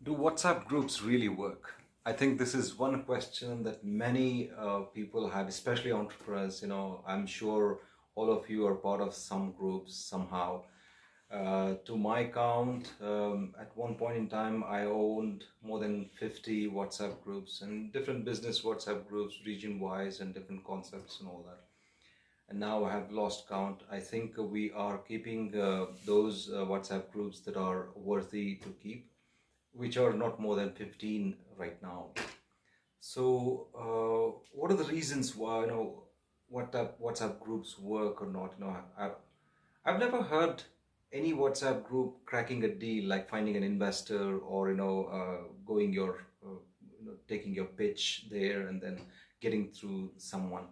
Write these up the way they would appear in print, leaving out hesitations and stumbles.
Do WhatsApp groups really work? I think this is one question that many people have, especially entrepreneurs. I'm sure all of you are part of some groups somehow. To my count, at one point in time, I owned more than 50 WhatsApp groups and different business WhatsApp groups, region-wise, and different concepts and all that. And now I have lost count. I think we are keeping those WhatsApp groups that are worthy to keep, which are not more than 15 right now. So, what are the reasons why WhatsApp groups work or not? I've never heard any WhatsApp group cracking a deal, like finding an investor or going your taking your pitch there and then getting through someone.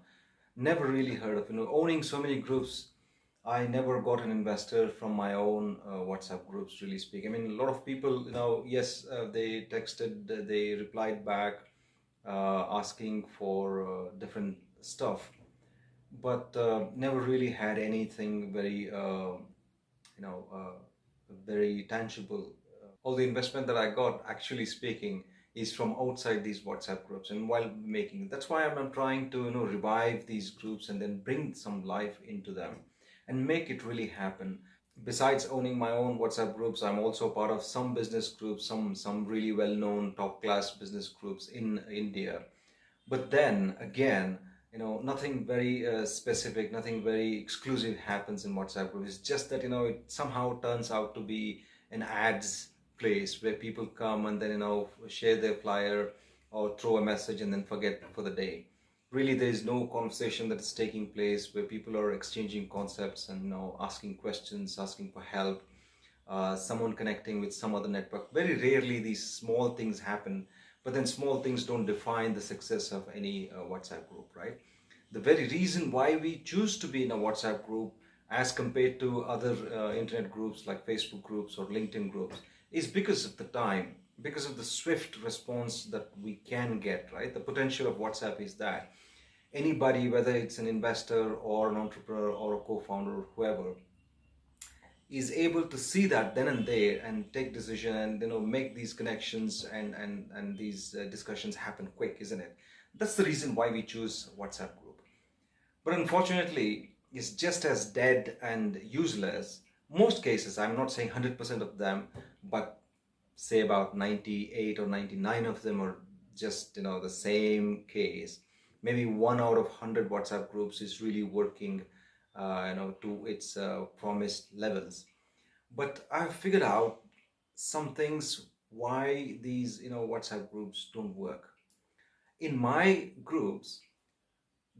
Never really heard of owning so many groups. I never got an investor from my own WhatsApp groups, really speak. I mean, a lot of people, yes, they texted, they replied back, asking for different stuff, but never really had anything very tangible. All the investment that I got, actually speaking, is from outside these WhatsApp groups. And while making, that's why I'm trying to revive these groups and then bring some life into them and make it really happen. Besides owning my own WhatsApp groups, I'm also part of some business groups, some really well-known top-class business groups in India. But then again, nothing very specific, nothing very exclusive happens in WhatsApp groups. It's just that it somehow turns out to be an ads place where people come and then share their flyer or throw a message and then forget for the day. Really, there is no conversation that is taking place where people are exchanging concepts and asking questions, asking for help, someone connecting with some other network. Very rarely these small things happen, but then small things don't define the success of any WhatsApp group, right? The very reason why we choose to be in a WhatsApp group as compared to other internet groups like Facebook groups or LinkedIn groups is because of the time, because of the swift response that we can get, right? The potential of WhatsApp is that anybody, whether it's an investor or an entrepreneur or a co-founder or whoever, is able to see that then and there and take decision and make these connections and these discussions happen quick, isn't it? That's the reason why we choose WhatsApp group. But unfortunately, it's just as dead and useless. Most cases, I'm not saying 100% of them, but say about 98 or 99 of them are just the same case. Maybe 1 out of 100 WhatsApp groups is really working to its promised levels. But I've figured out some things why these WhatsApp groups don't work. In my groups,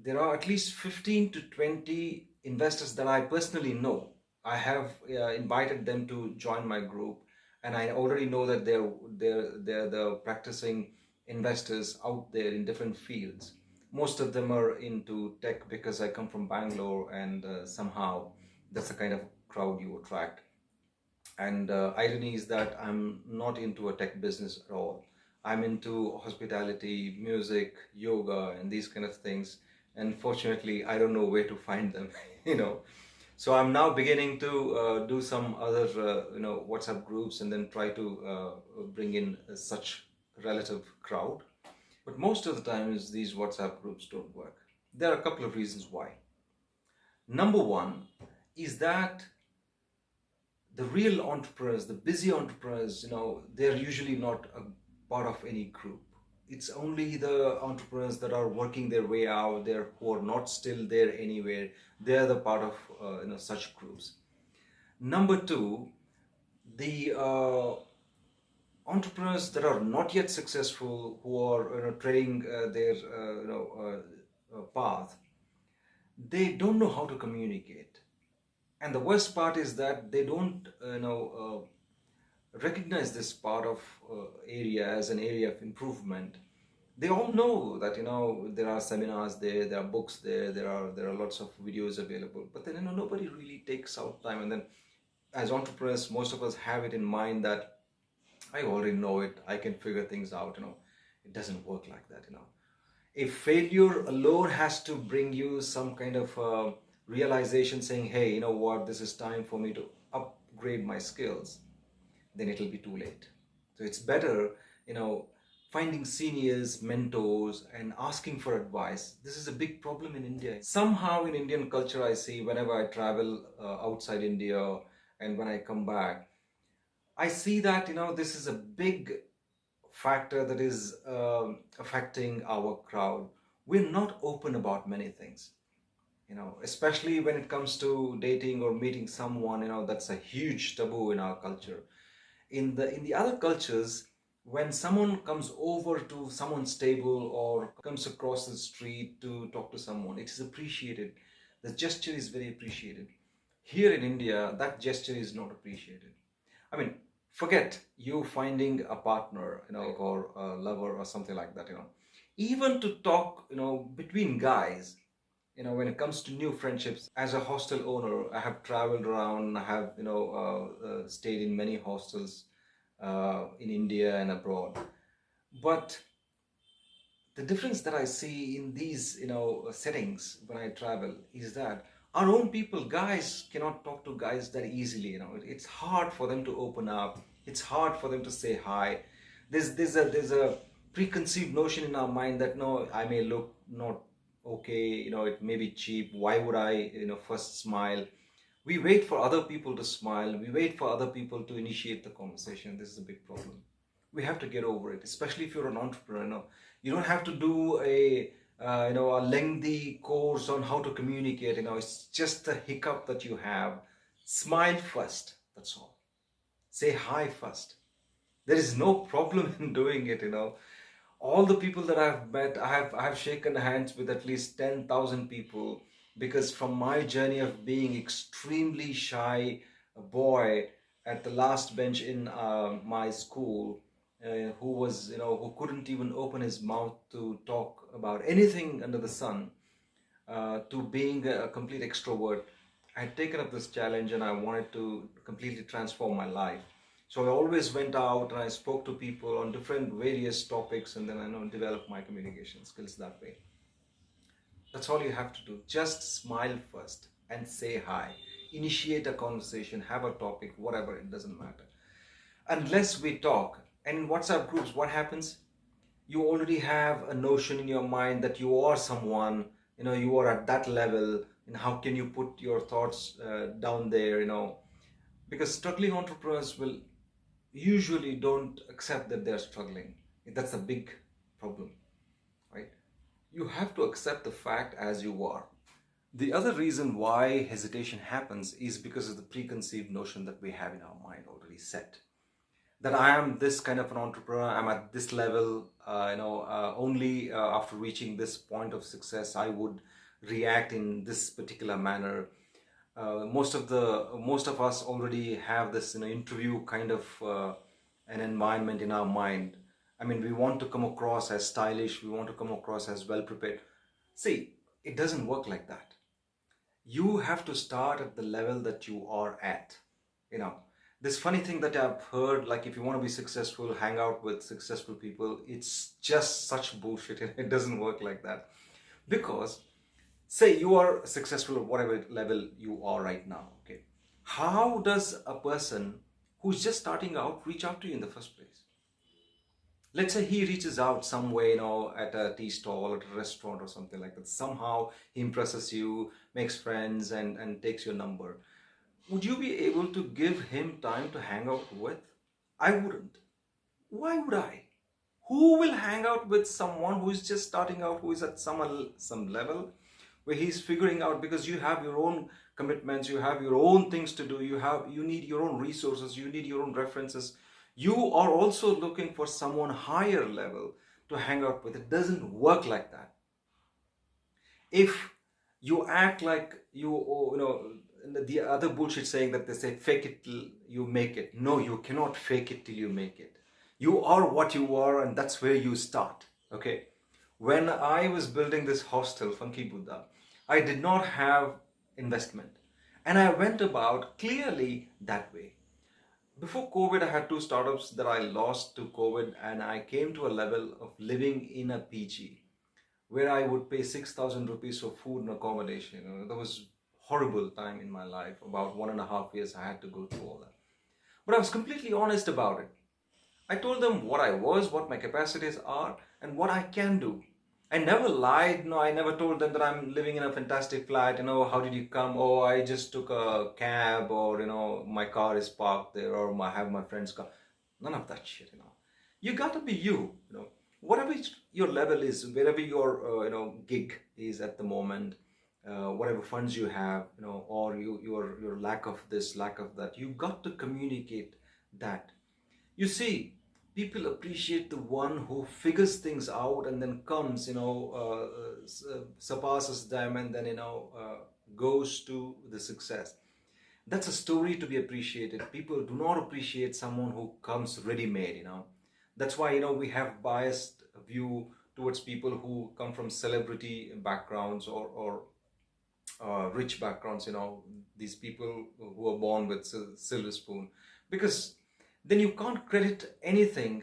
there are at least 15 to 20 investors that I personally know. I have invited them to join my group, and I already know that they're the practicing investors out there in different fields. Most of them are into tech because I come from Bangalore, and somehow that's the kind of crowd you attract. And irony is that I'm not into a tech business at all. I'm into hospitality, music, yoga, and these kind of things. And fortunately, I don't know where to find them, So I'm now beginning to do some other, WhatsApp groups and then try to bring in such relative crowd. But most of the times, these WhatsApp groups don't work. There are a couple of reasons why. Number one is that the real entrepreneurs, the busy entrepreneurs, they're usually not a part of any group. It's only the entrepreneurs that are working their way out there who are not still there anywhere. They're the part of such groups. Number two, the entrepreneurs that are not yet successful, who are treading their path, they don't know how to communicate. And the worst part is that they don't recognize this part of area as an area of improvement. They all know that there are seminars there are books there are lots of videos available, but then nobody really takes out time. And then as entrepreneurs, most of us have it in mind that I already know it, I can figure things out. It doesn't work like that. If failure alone has to bring you some kind of realization saying, hey, you know what, this is time for me to upgrade my skills, then it'll be too late. So it's better, you know, finding seniors, mentors, and asking for advice. This is a big problem in India. Somehow in Indian culture, I see whenever I travel outside India and when I come back, I see that, you know, this is a big factor that is affecting our crowd. We're not open about many things, you know, especially when it comes to dating or meeting someone. You know, that's a huge taboo in our culture. In the other cultures, when someone comes over to someone's table or comes across the street to talk to someone, it is appreciated. The gesture is very appreciated. Here in India, that gesture is not appreciated. I mean, forget you finding a partner, you know, or a lover or something like that, you know. Even to talk, you know, between guys, you know, when it comes to new friendships, as a hostel owner, I have traveled around. I have, you know, stayed in many hostels in India and abroad. But the difference that I see in these, you know, settings when I travel is that our own people, guys, cannot talk to guys that easily. You know, it's hard for them to open up. It's hard for them to say hi. There's a preconceived notion in our mind that no, I may look not okay. You know, it may be cheap. Why would I, you know, first smile? We wait for other people to smile. We wait for other people to initiate the conversation. This is a big problem. We have to get over it, especially if you're an entrepreneur. You don't have to do a you know, a lengthy course on how to communicate. You know, it's just a hiccup that you have. Smile first. That's all. Say hi first. There is no problem in doing it. You know, all the people that I've met, I have shaken hands with at least 10,000 people, because from my journey of being extremely shy boy at the last bench in my school, who was, you know, who couldn't even open his mouth to talk about anything under the sun, to being a complete extrovert. I had taken up this challenge and I wanted to completely transform my life. So I always went out and I spoke to people on different various topics, and then I know developed my communication skills that way. That's all you have to do. Just smile first and say hi. Initiate a conversation, have a topic, whatever, it doesn't matter. Unless we talk, and in WhatsApp groups, what happens? You already have a notion in your mind that you are someone, you know, you are at that level, and how can you put your thoughts down there, you know? Because struggling entrepreneurs will usually don't accept that they're struggling. That's a big problem, right? You have to accept the fact as you are. The other reason why hesitation happens is because of the preconceived notion that we have in our mind already set, that I am this kind of an entrepreneur, I'm at this level, only after reaching this point of success, I would react in this particular manner. Most of us already have this, you know, interview kind of an environment in our mind. I mean, we want to come across as stylish, we want to come across as well prepared. See, it doesn't work like that. You have to start at the level that you are at. You know, this funny thing that I've heard, like, if you want to be successful, hang out with successful people, it's just such bullshit. It doesn't work like that. Because say you are successful at whatever level you are right now, okay, how does a person who's just starting out reach out to you in the first place? Let's say he reaches out some way, you know, at a tea stall, at a restaurant or something like that. Somehow he impresses you, makes friends, and takes your number. Would you be able to give him time to hang out with? I wouldn't. Why would I? Who will hang out with someone who is just starting out, who is at some level where he's figuring out? Because you have your own commitments, you have your own things to do, you need your own resources, you need your own references. You are also looking for someone higher level to hang out with. It doesn't work like that. If you act like you know, the other bullshit saying that they say fake it till you make it. No, you cannot fake it till you make it. You are what you are, and that's where you start. Okay, when I was building this hostel, Funky Buddha, I did not have investment, and I went about clearly that way. Before COVID, I had two startups that I lost to COVID, and I came to a level of living in a PG where I would pay 6,000 rupees for food and accommodation. You know, that was horrible time in my life. About 1.5 years, I had to go through all that. But I was completely honest about it. I told them what I was, what my capacities are, and what I can do. I never lied. No, I never told them that I'm living in a fantastic flat. How did you come? Oh, I just took a cab, or my car is parked there, or I have my friend's car. None of that shit. You got to be you. Whatever your level is, wherever your gig is at the moment, whatever funds you have, or your lack of this, lack of that, you got to communicate that. You see, people appreciate the one who figures things out and then comes, surpasses them, and then goes to the success. That's a story to be appreciated. People do not appreciate someone who comes ready-made. That's why we have biased view towards people who come from celebrity backgrounds, or rich backgrounds. These people who are born with silver spoon, because then you can't credit anything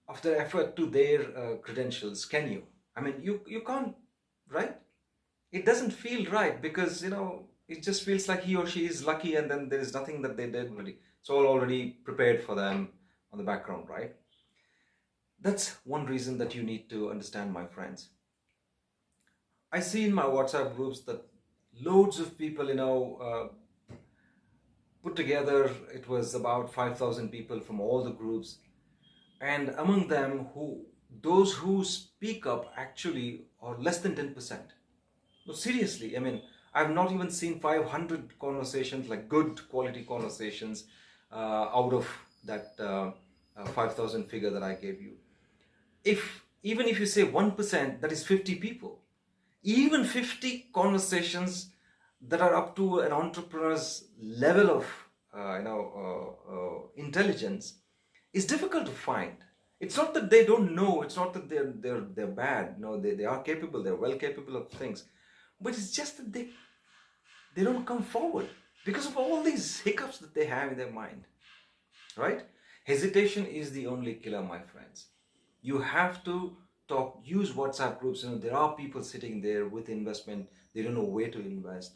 of their effort to their credentials, can you? I mean, you can't, right? It doesn't feel right, because it just feels like he or she is lucky, and then there is nothing that they did already. It's all already prepared for them on the background, right? That's one reason that you need to understand, my friends. I see in my WhatsApp groups that loads of people, put together, it was about 5,000 people from all the groups, and among them, those who speak up actually are less than 10%. No, seriously, I mean, I've not even seen 500 conversations, like good quality conversations, out of that 5,000 figure that I gave you. Even if you say 1%, that is 50 people. Even 50 conversations that are up to an entrepreneur's level of intelligence is difficult to find. It's not that they don't know. It's not that they're bad. No, they are capable. They're well capable of things, but it's just that they don't come forward because of all these hiccups that they have in their mind. Right? Hesitation is the only killer, my friends. You have to talk. Use WhatsApp groups. There are people sitting there with investment. They don't know where to invest.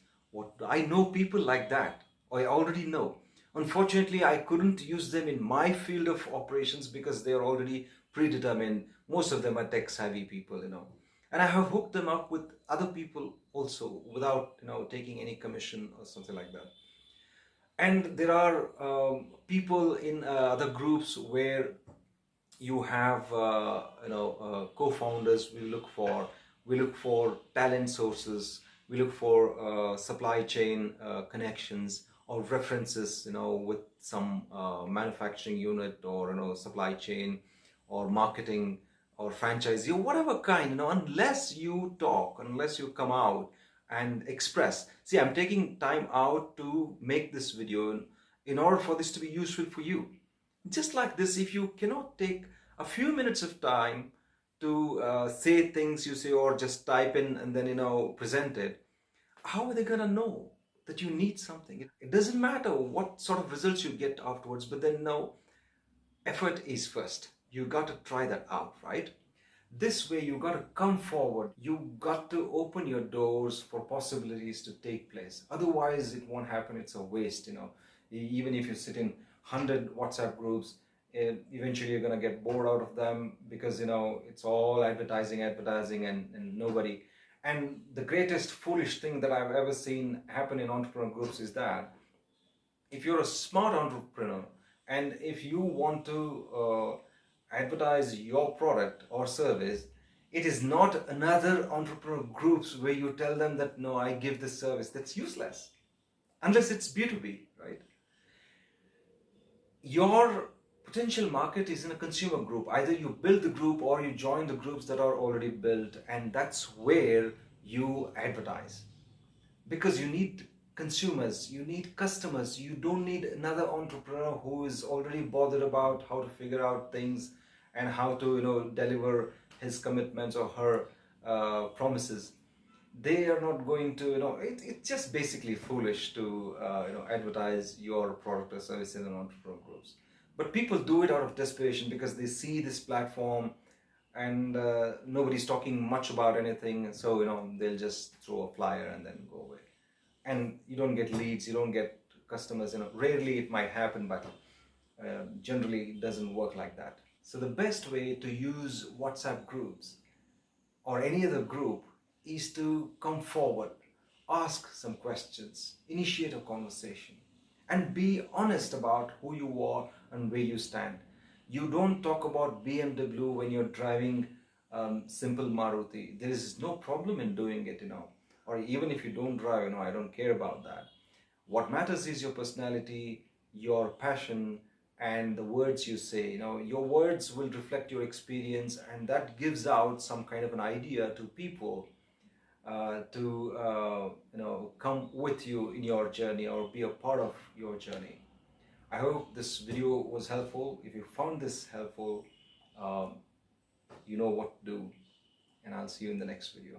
I know people like that. I already know. Unfortunately, I couldn't use them in my field of operations because they are already predetermined. Most of them are tech savvy people. And I have hooked them up with other people also without taking any commission or something like that. And there are people in other groups where you have co-founders. We look for talent sources. We look for supply chain connections or references, with some manufacturing unit, or supply chain or marketing or franchisee or whatever kind. Unless you talk, unless you come out and express. See, I'm taking time out to make this video in order for this to be useful for you. Just like this, if you cannot take a few minutes of time to say things you say, or just type in and then present it, how are they gonna know that you need something? It doesn't matter what sort of results you get afterwards, but then effort is first. You got to try that out, right? This way you got to come forward. You got to open your doors for possibilities to take place. Otherwise it won't happen. It's a waste. Even if you sit in 100 WhatsApp groups, eventually you're going to get bored out of them, because it's all advertising, and nobody. And the greatest foolish thing that I've ever seen happen in entrepreneur groups is that if you're a smart entrepreneur, and if you want to advertise your product or service, it is not another entrepreneur groups where you tell them that, no, I give this service. That's useless unless it's B2B, right? Your potential market is in a consumer group. Either you build the group or you join the groups that are already built, and that's where you advertise, because you need consumers, you need customers. You don't need another entrepreneur who is already bothered about how to figure out things and how to deliver his commitments or her promises. They are not going to it's just basically foolish to advertise your product or service in entrepreneur groups. But people do it out of desperation because they see this platform and nobody's talking much about anything, so they'll just throw a flyer and then go away. And you don't get leads, you don't get customers. Rarely it might happen, but generally it doesn't work like that. So the best way to use WhatsApp groups or any other group is to come forward, ask some questions, initiate a conversation, and be honest about who you are and where you stand. You don't talk about BMW when you're driving simple Maruti. There is no problem in doing it, or even if you don't drive, I don't care about that. What matters is your personality, your passion, and the words you say. Your words will reflect your experience, and that gives out some kind of an idea to people to come with you in your journey or be a part of your journey. I hope this video was helpful. If you found this helpful, you know what to do, and I'll see you in the next video.